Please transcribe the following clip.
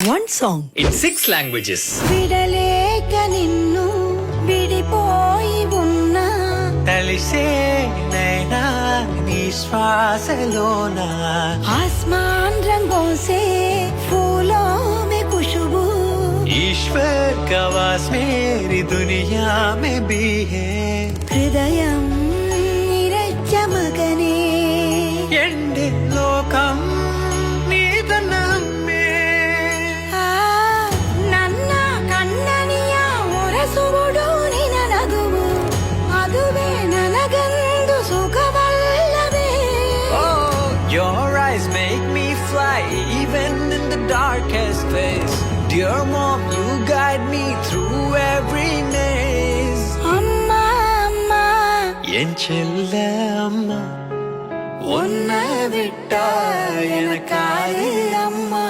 One song in 6 languages. విడలేక నిన్ను విడిపోయి ఉన్నా తలిసే నైనా నీ శ్వాసలోనా आसमान रंगों से फूलों में खुशबू ईश्वर का वास मेरी दुनिया में भी है హృదయం నిరజ్జ మగనే ఎండే లోకం నీదనమ్మే ಆ ನನ್ನ ಕಣ್ಣನಿಯ ಒರಸುವುದು ನಿನ ನಗುವು ಅದುವೇ ನನಗಂದು ಸುಖವಲ್ಲವೇ Oh, your eyes make me fly even in the darkest place. Dear mom, you guide me through every maze. అమ్మా అమ్మా என் செல்ல அம்மா உன்னை விட்டா எனக்காது அம்மா